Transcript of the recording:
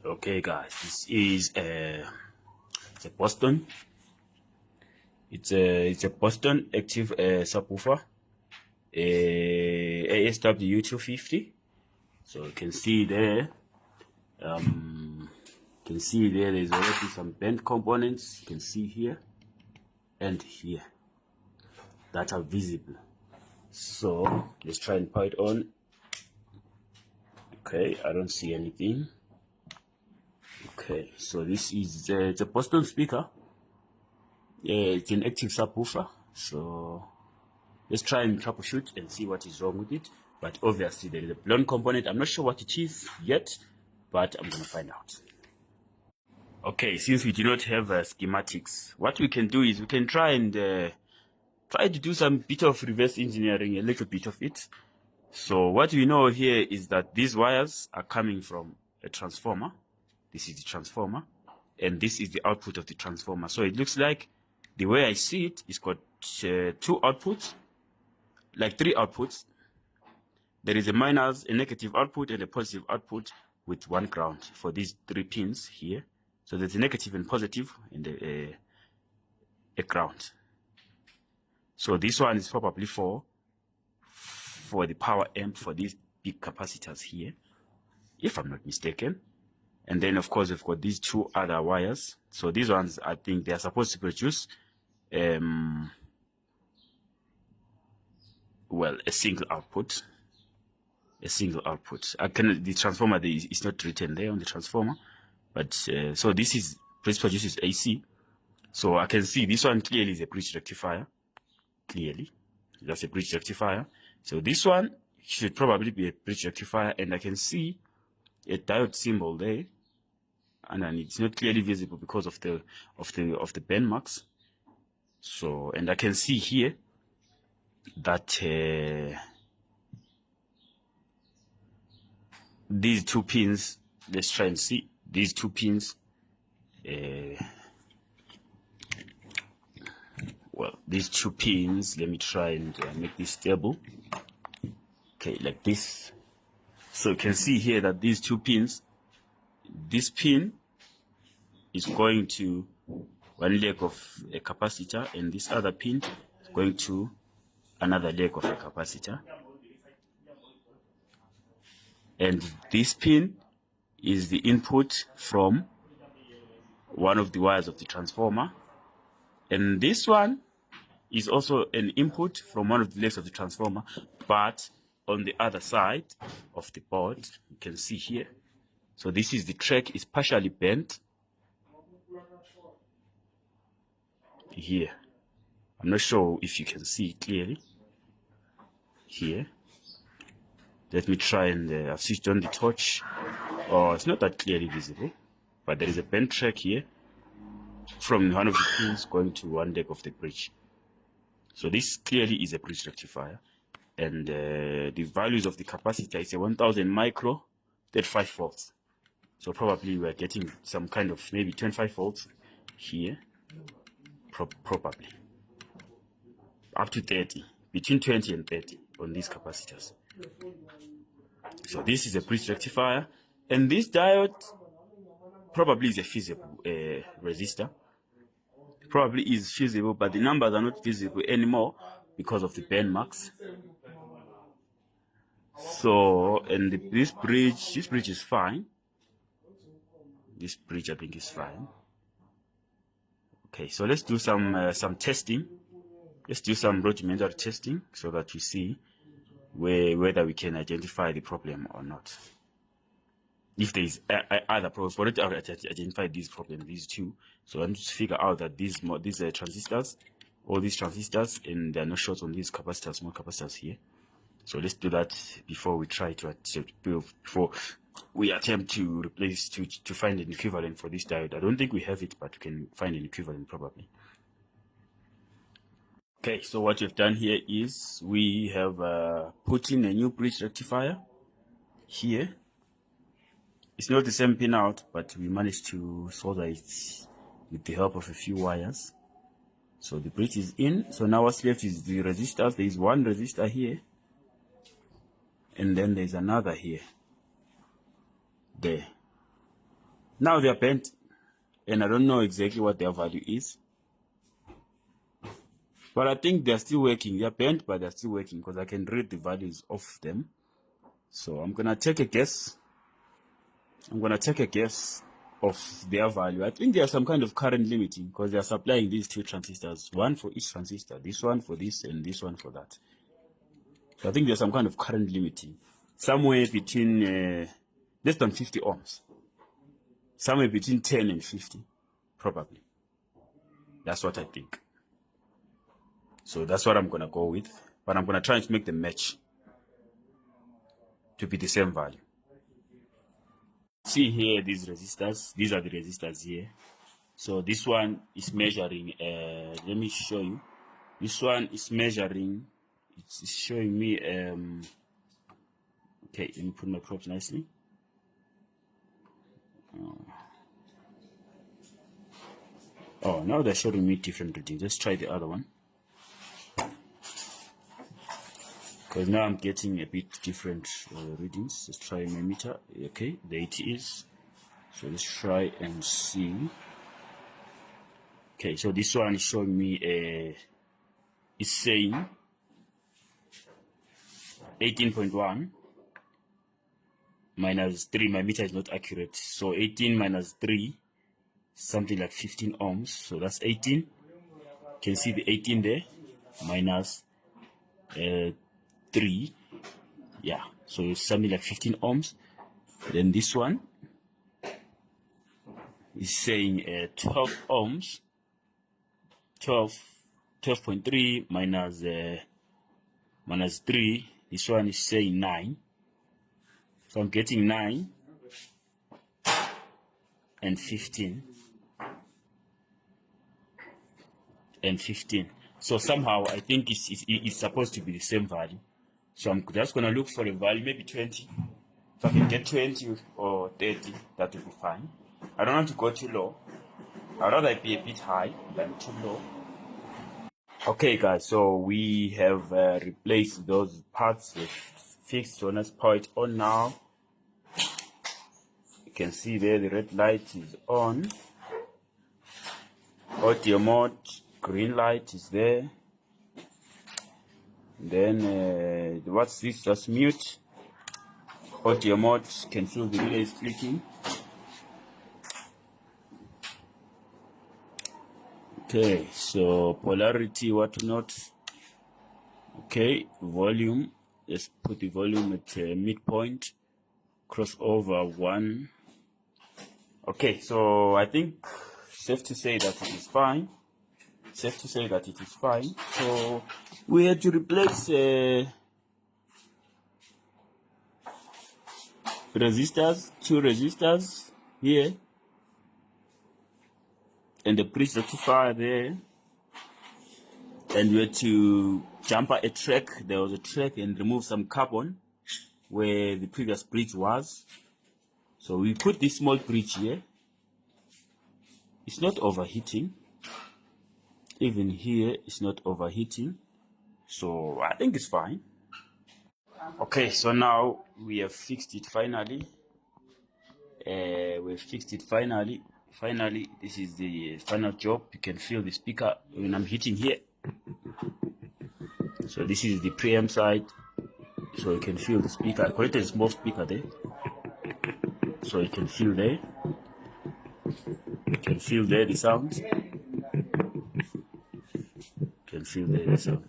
Okay guys, this is it's a Boston. It's a Boston active subwoofer, ASW-250. So you can see there, there's already some bent components. You can see here and here that are visible. So let's try and power it on. Okay, I don't see anything. Okay, so this is it's a Boston speaker. Yeah, it's an active subwoofer. So let's try and troubleshoot and see what is wrong with it. But obviously there is a blown component. I'm not sure what it is yet, but I'm gonna find out. Okay, since we do not have schematics, what we can do is we can try to do some bit of reverse engineering, a little bit of it. So what we know here is that these wires are coming from a transformer. This is the transformer, and this is the output of the transformer. So it looks like, the way I see it, it's got two outputs, like three outputs. There is a negative output and a positive output with one ground for these three pins here. So there's a negative and positive and a ground. So this one is probably for the power amp for these big capacitors here, if I'm not mistaken. And then of course we've got these two other wires. So these ones, I think they are supposed to produce well, a single output. The transformer is not written there on the transformer, but so this produces AC. So I can see this one clearly is a bridge rectifier. Clearly, that's a bridge rectifier. So this one should probably be a bridge rectifier, and I can see a diode symbol there, and then it's not clearly visible because of the bend marks. So, and I can see here that these two pins, let's try and see these two pins. Well, these two pins, let me try and make this stable. Okay, like this. So you can see here that these two pins, this pin is going to one leg of a capacitor, and this other pin is going to another leg of a capacitor. And this pin is the input from one of the wires of the transformer. And this one is also an input from one of the legs of the transformer, but on the other side of the board, you can see here. So this is the track is partially bent here. I'm not sure if you can see it clearly here. Let me try and I've switched on the torch. Oh, it's not that clearly visible, but there is a bent track here from one of the pins going to one leg of the bridge. So this clearly is a bridge rectifier, and the values of the capacitor is a 1000 micro 35 volts. So probably we're getting some kind of maybe 25 volts here, probably up to 30, between 20 and 30 on these capacitors. So this is a bridge rectifier, and this diode probably is a feasible resistor. Probably is feasible, but the numbers are not visible anymore because of the bend marks. So, and this bridge is fine. This bridge, I think, is fine. Okay, so let's do some testing. Let's do some rudimentary testing so that we see whether we can identify the problem or not. If there is other problems, for it to identify these problems, these two. So I'm just figure out that these transistors, all these transistors, and there are no shorts on these capacitors, small capacitors here. So let's do that before we try before we attempt to replace to find an equivalent for this diode. I don't think we have it, but we can find an equivalent probably. Okay, so what we've done here is we have put in a new bridge rectifier here. It's not the same pin out, but we managed to solder it with the help of a few wires. So the bridge is in. So now what's left is the resistors. There is one resistor here, and then there's another here. There. Now they are bent, and I don't know exactly what their value is. But I think they're still working. They're bent, but they're still working because I can read the values of them. So I'm going to take a guess. I'm going to take a guess of their value. I think there's some kind of current limiting because they're supplying these two transistors, one for each transistor, this one for this and this one for that. So I think there's some kind of current limiting, somewhere between less than 50 ohms, somewhere between 10 and 50, probably. That's what I think. So that's what I'm going to go with, but I'm going to try and make them match to be the same value. See here, these resistors, these are the resistors here. So this one is measuring, let me show you. This one is measuring, it's showing me, okay, let me put my probes nicely. Oh, now they're showing me different readings. Let's try the other one. Because now I'm getting a bit different readings. Let's try my meter. Okay, there it is. So let's try and see. Okay, so this one is showing me it's saying 18.1 minus 3. My meter is not accurate. So 18 minus 3, something like 15 ohms. So that's 18. You can see the 18 there, minus 3, yeah, so it's something like 15 ohms. Then this one is saying 12 ohms, 12.3 minus 3. This one is saying 9, so I'm getting 9 and 15 and 15. So somehow I think it's supposed to be the same value. So I'm just going to look for a value, maybe 20. If I can get 20 or 30, that will be fine. I don't want to go too low. I'd rather be a bit high than too low. Okay, guys, so we have replaced those parts with fixed. So let's power it on now. You can see there the red light is on. Audio mode, green light is there. Then what's this? Just mute. Audio mode, can feel the relay is clicking. Okay, so polarity, what not. Okay, volume. Let's put the volume at midpoint. Crossover 1. Okay, so I think safe to say that it is fine. Safe to say that it is fine. So we had to replace resistors, 2 resistors here, and the bridge rectifier there, and we had to jumper a track. There was a track, and remove some carbon where the previous bridge was. So we put this small bridge here. It's not overheating. Even here it's not overheating, so I think it's fine. Okay, so now we have fixed it finally. We've fixed it finally. Finally, this is the final job. You can feel the speaker when I'm hitting here. So this is the preamp side. So you can feel the speaker. I created a small speaker there. So you can feel there. You can feel there the sound. You can feel there the sound.